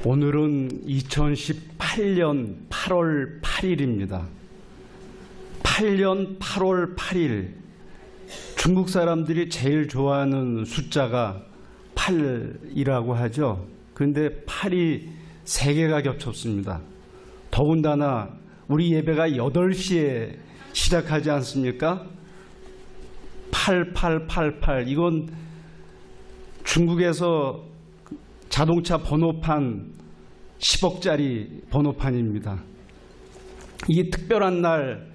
오늘은 2018년 8월 8일입니다. 8년 8월 8일, 중국 사람들이 제일 좋아하는 숫자가 8이라고 하죠. 그런데 8이 3개가 겹쳤습니다. 더군다나 우리 예배가 8시에 시작하지 않습니까? 8888, 이건 중국에서 자동차 번호판 10억짜리 번호판입니다. 이 특별한 날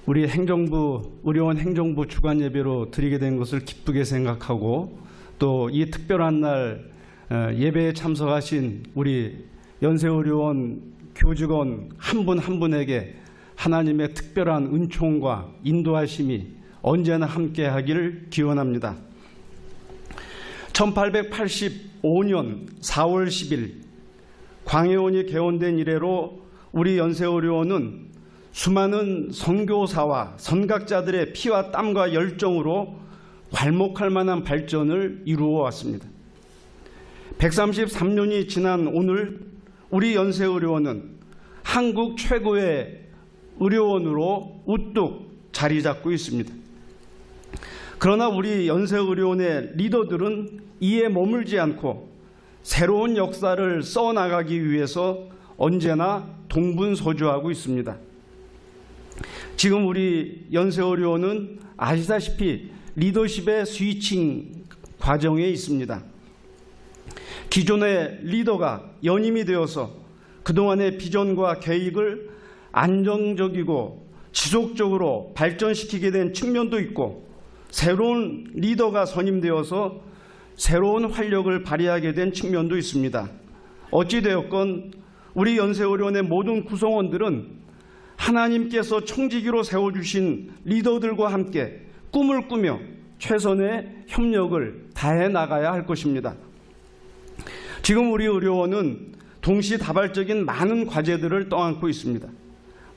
우리 의료원 행정부 주간 예배로 드리게 된 것을 기쁘게 생각하고, 또 이 특별한 날 예배에 참석하신 우리 연세의료원 교직원 한 분 한 분에게 하나님의 특별한 은총과 인도하심이 언제나 함께하기를 기원합니다. 1885년 4월 10일 광해원이 개원된 이래로 우리 연세의료원은 수많은 선교사와 선각자들의 피와 땀과 열정으로 괄목할 만한 발전을 이루어 왔습니다. 133년이 지난 오늘 우리 연세의료원은 한국 최고의 의료원으로 우뚝 자리 잡고 있습니다. 그러나 우리 연세의료원의 리더들은 이에 머물지 않고 새로운 역사를 써나가기 위해서 언제나 동분서주하고 있습니다. 지금 우리 연세의료원은 아시다시피 리더십의 스위칭 과정에 있습니다. 기존의 리더가 연임이 되어서 그동안의 비전과 계획을 안정적이고 지속적으로 발전시키게 된 측면도 있고, 새로운 리더가 선임되어서 새로운 활력을 발휘하게 된 측면도 있습니다. 어찌되었건 우리 연세의료원의 모든 구성원들은 하나님께서 청지기로 세워주신 리더들과 함께 꿈을 꾸며 최선의 협력을 다해 나가야 할 것입니다. 지금 우리 의료원은 동시다발적인 많은 과제들을 떠안고 있습니다.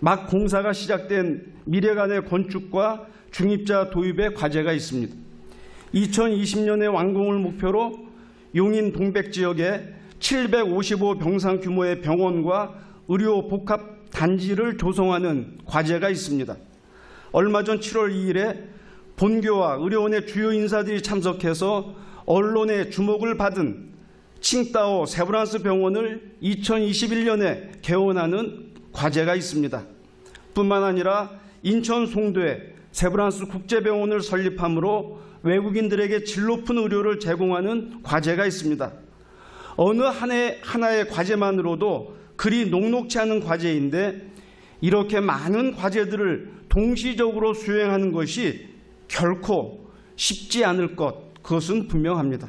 막 공사가 시작된 미래관의 건축과 중입자 도입의 과제가 있습니다. 2020년의 완공을 목표로 용인 동백 지역에 755병상 규모의 병원과 의료 복합 단지를 조성하는 과제가 있습니다. 얼마 전 7월 2일에 본교와 의료원의 주요 인사들이 참석해서 언론의 주목을 받은 칭따오 세브란스 병원을 2021년에 개원하는 과제가 있습니다. 뿐만 아니라 인천 송도에 세브란스 국제병원을 설립함으로 외국인들에게 질 높은 의료를 제공하는 과제가 있습니다. 어느 하나의 과제만으로도 그리 녹록지 않은 과제인데, 이렇게 많은 과제들을 동시적으로 수행하는 것이 결코 쉽지 않을 것, 그것은 분명합니다.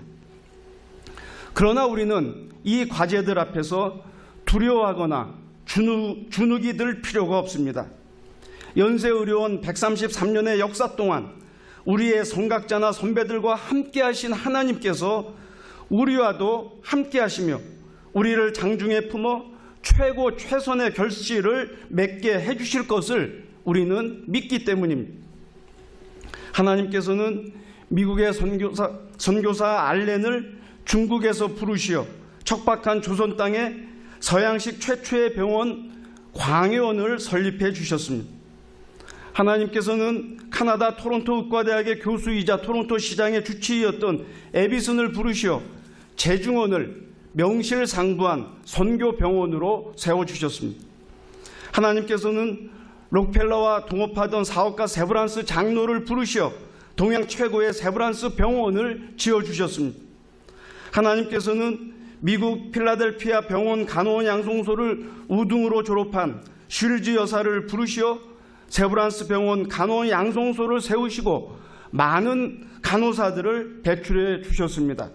그러나 우리는 이 과제들 앞에서 두려워하거나 주눅이 들 필요가 없습니다. 연세의료원 133년의 역사 동안 우리의 선각자나 선배들과 함께 하신 하나님께서 우리와도 함께 하시며 우리를 장중에 품어 최고 최선의 결실을 맺게 해주실 것을 우리는 믿기 때문입니다. 하나님께서는 미국의 선교사 알렌을 중국에서 부르시어 척박한 조선 땅에 서양식 최초의 병원 광해원을 설립해 주셨습니다. 하나님께서는 카나다 토론토 의과대학의 교수이자 토론토 시장의 주치의였던 에비슨을 부르시어 재중원을 명실상부한 선교병원으로 세워주셨습니다. 하나님께서는 록펠러와 동업하던 사업가 세브란스 장로를 부르시어 동양 최고의 세브란스 병원을 지어주셨습니다. 하나님께서는 미국 필라델피아 병원 간호원 양성소를 우등으로 졸업한 슐즈 여사를 부르시어 세브란스 병원 간호원 양성소를 세우시고 많은 간호사들을 배출해 주셨습니다.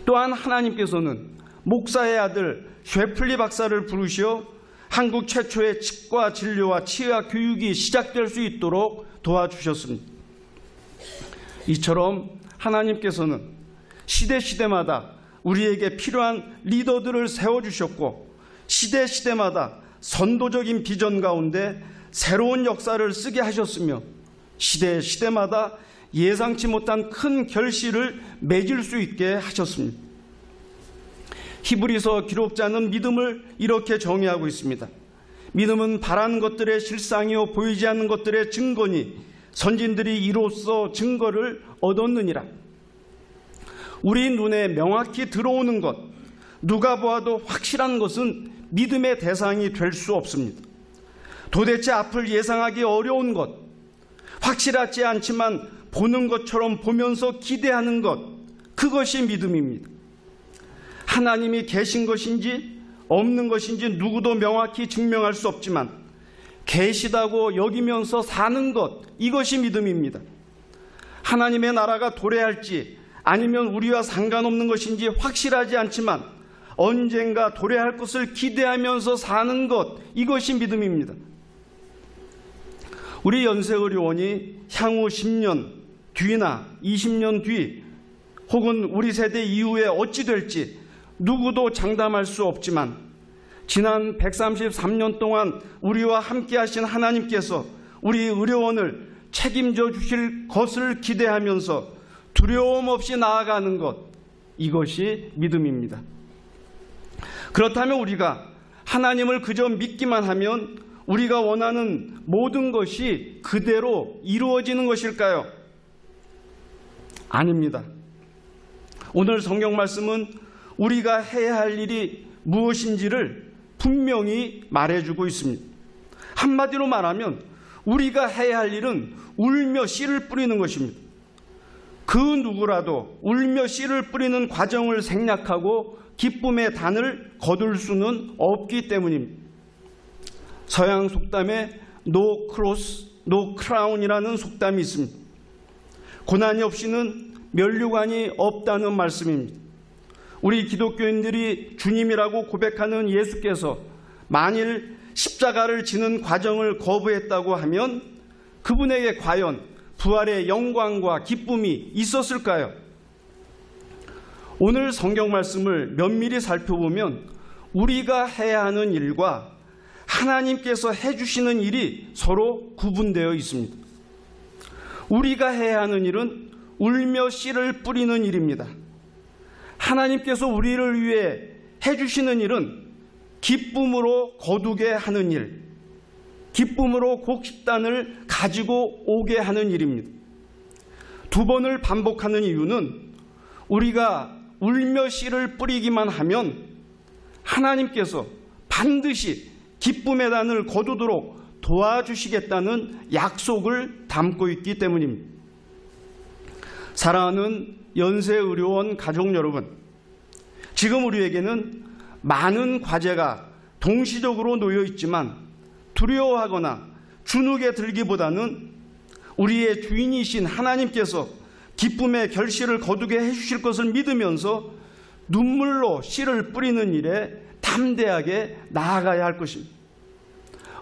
또한 하나님께서는 목사의 아들 쉐플리 박사를 부르시어 한국 최초의 치과 진료와 치의학 교육이 시작될 수 있도록 도와주셨습니다. 이처럼 하나님께서는 시대마다 우리에게 필요한 리더들을 세워주셨고, 시대마다 선도적인 비전 가운데 새로운 역사를 쓰게 하셨으며, 시대마다 예상치 못한 큰 결실을 맺을 수 있게 하셨습니다. 히브리서 기록자는 믿음을 이렇게 정의하고 있습니다. 믿음은 바라는 것들의 실상이요 보이지 않는 것들의 증거니 선진들이 이로써 증거를 얻었느니라. 우리 눈에 명확히 들어오는 것, 누가 보아도 확실한 것은 믿음의 대상이 될 수 없습니다. 도대체 앞을 예상하기 어려운 것, 확실하지 않지만 보는 것처럼 보면서 기대하는 것, 그것이 믿음입니다. 하나님이 계신 것인지 없는 것인지 누구도 명확히 증명할 수 없지만 계시다고 여기면서 사는 것, 이것이 믿음입니다. 하나님의 나라가 도래할지 아니면 우리와 상관없는 것인지 확실하지 않지만 언젠가 도래할 것을 기대하면서 사는 것, 이것이 믿음입니다. 우리 연세의료원이 향후 10년 뒤나 20년 뒤 혹은 우리 세대 이후에 어찌 될지 누구도 장담할 수 없지만 지난 133년 동안 우리와 함께 하신 하나님께서 우리 의료원을 책임져 주실 것을 기대하면서 두려움 없이 나아가는 것, 이것이 믿음입니다. 그렇다면 우리가 하나님을 그저 믿기만 하면 우리가 원하는 모든 것이 그대로 이루어지는 것일까요? 아닙니다. 오늘 성경 말씀은 우리가 해야 할 일이 무엇인지를 분명히 말해주고 있습니다. 한마디로 말하면 우리가 해야 할 일은 울며 씨를 뿌리는 것입니다. 그 누구라도 울며 씨를 뿌리는 과정을 생략하고 기쁨의 단을 거둘 수는 없기 때문입니다. 서양 속담에 No cross, no crown이라는 속담이 있습니다. 고난이 없이는 면류관이 없다는 말씀입니다. 우리 기독교인들이 주님이라고 고백하는 예수께서 만일 십자가를 지는 과정을 거부했다고 하면 그분에게 과연 부활의 영광과 기쁨이 있었을까요? 오늘 성경 말씀을 면밀히 살펴보면 우리가 해야 하는 일과 하나님께서 해주시는 일이 서로 구분되어 있습니다. 우리가 해야 하는 일은 울며 씨를 뿌리는 일입니다. 하나님께서 우리를 위해 해주시는 일은 기쁨으로 거두게 하는 일, 기쁨으로 곡식단을 가지고 오게 하는 일입니다. 두 번을 반복하는 이유는 우리가 울며 씨를 뿌리기만 하면 하나님께서 반드시 기쁨의 단을 거두도록 도와주시겠다는 약속을 담고 있기 때문입니다. 사랑하는 연세의료원 가족 여러분, 지금 우리에게는 많은 과제가 동시적으로 놓여 있지만 두려워하거나 주눅에 들기보다는 우리의 주인이신 하나님께서 기쁨의 결실을 거두게 해주실 것을 믿으면서 눈물로 씨를 뿌리는 일에 담대하게 나아가야 할 것입니다.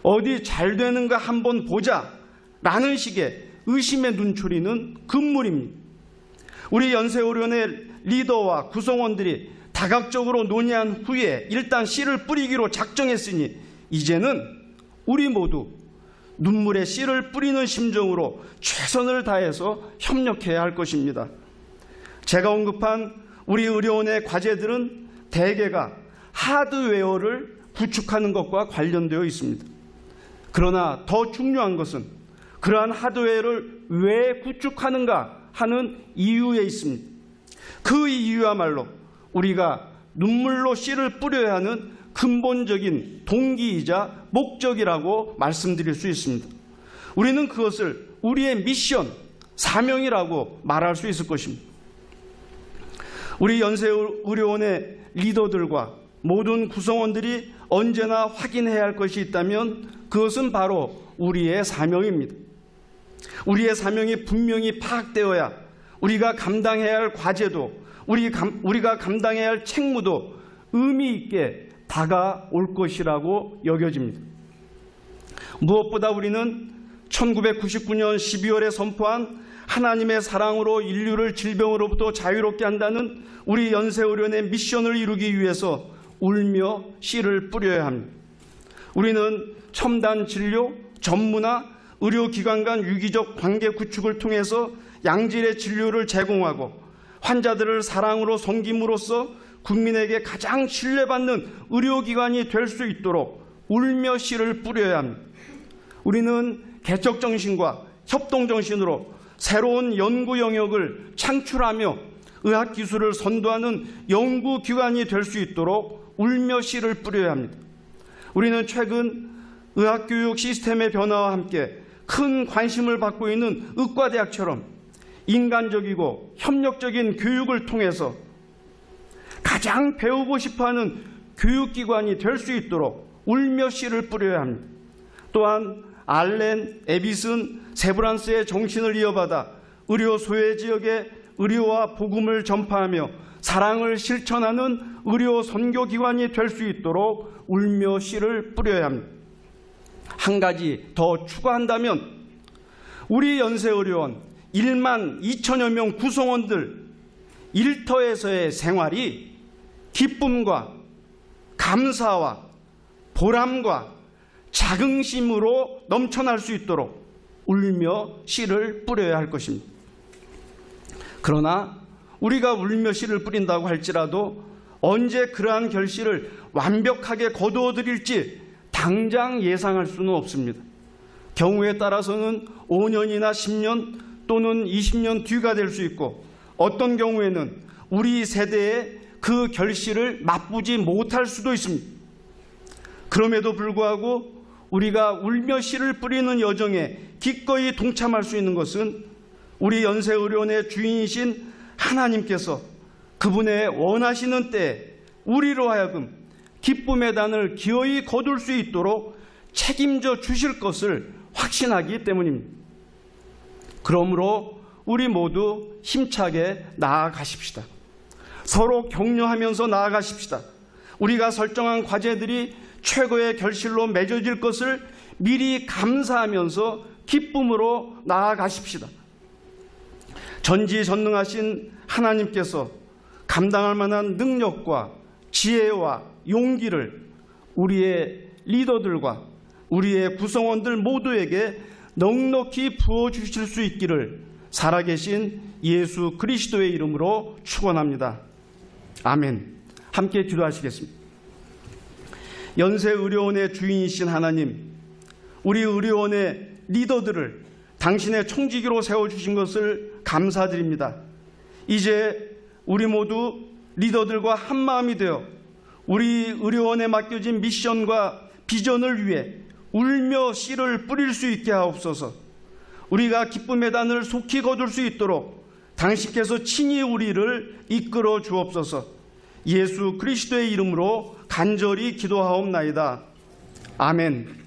어디 잘 되는가 한번 보자 라는 식의 의심의 눈초리는 금물입니다. 우리 연세의료원의 리더와 구성원들이 다각적으로 논의한 후에 일단 씨를 뿌리기로 작정했으니 이제는 우리 모두 눈물에 씨를 뿌리는 심정으로 최선을 다해서 협력해야 할 것입니다. 제가 언급한 우리 의료원의 과제들은 대개가 하드웨어를 구축하는 것과 관련되어 있습니다. 그러나 더 중요한 것은 그러한 하드웨어를 왜 구축하는가 하는 이유에 있습니다. 그 이유야말로 우리가 눈물로 씨를 뿌려야 하는 근본적인 동기이자 목적이라고 말씀드릴 수 있습니다. 우리는 그것을 우리의 미션, 사명이라고 말할 수 있을 것입니다. 우리 연세의료원의 리더들과 모든 구성원들이 언제나 확인해야 할 것이 있다면 그것은 바로 우리의 사명입니다. 우리의 사명이 분명히 파악되어야 우리가 감당해야 할 과제도 우리가 감당해야 할 책무도 의미 있게 다가올 것이라고 여겨집니다. 무엇보다 우리는 1999년 12월에 선포한 하나님의 사랑으로 인류를 질병으로부터 자유롭게 한다는 우리 연세의료원의 미션을 이루기 위해서 울며 씨를 뿌려야 합니다. 우리는 첨단 진료, 전문화, 의료기관 간 유기적 관계 구축을 통해서 양질의 진료를 제공하고 환자들을 사랑으로 섬김으로써 국민에게 가장 신뢰받는 의료기관이 될 수 있도록 울며 씨를 뿌려야 합니다. 우리는 개척정신과 협동정신으로 새로운 연구 영역을 창출하며 의학기술을 선도하는 연구기관이 될 수 있도록 울며 씨를 뿌려야 합니다. 우리는 최근 의학교육 시스템의 변화와 함께 큰 관심을 받고 있는 의과대학처럼 인간적이고 협력적인 교육을 통해서 가장 배우고 싶어하는 교육기관이 될 수 있도록 울며 씨를 뿌려야 합니다. 또한 알렌, 에비슨, 세브란스의 정신을 이어받아 의료 소외 지역에 의료와 복음을 전파하며 사랑을 실천하는 의료 선교기관이 될 수 있도록 울며 씨를 뿌려야 합니다. 한 가지 더 추가한다면 우리 연세의료원 1만 2천여 명 구성원들 일터에서의 생활이 기쁨과 감사와 보람과 자긍심으로 넘쳐날 수 있도록 울며 씨를 뿌려야 할 것입니다. 그러나 우리가 울며 씨를 뿌린다고 할지라도 언제 그러한 결실을 완벽하게 거두어 드릴지 당장 예상할 수는 없습니다. 경우에 따라서는 5년이나 10년 또는 20년 뒤가 될 수 있고 어떤 경우에는 우리 세대에 그 결실을 맛보지 못할 수도 있습니다. 그럼에도 불구하고 우리가 울며 씨를 뿌리는 여정에 기꺼이 동참할 수 있는 것은 우리 연세의료원의 주인이신 하나님께서 그분의 원하시는 때에 우리로 하여금 기쁨의 단을 기어이 거둘 수 있도록 책임져 주실 것을 확신하기 때문입니다. 그러므로 우리 모두 힘차게 나아가십시다. 서로 격려하면서 나아가십시다. 우리가 설정한 과제들이 최고의 결실로 맺어질 것을 미리 감사하면서 기쁨으로 나아가십시다. 전지전능하신 하나님께서 감당할 만한 능력과 지혜와 용기를 우리의 리더들과 우리의 구성원들 모두에게 넉넉히 부어주실 수 있기를 살아계신 예수 그리스도의 이름으로 축원합니다. 아멘. 함께 기도하시겠습니다. 연세의료원의 주인이신 하나님, 우리 의료원의 리더들을 당신의 총지기로 세워주신 것을 감사드립니다. 이제 우리 모두 리더들과 한마음이 되어 우리 의료원에 맡겨진 미션과 비전을 위해 울며 씨를 뿌릴 수 있게 하옵소서. 우리가 기쁨의 단을 속히 거둘 수 있도록 당신께서 친히 우리를 이끌어 주옵소서. 예수 그리스도의 이름으로 간절히 기도하옵나이다. 아멘.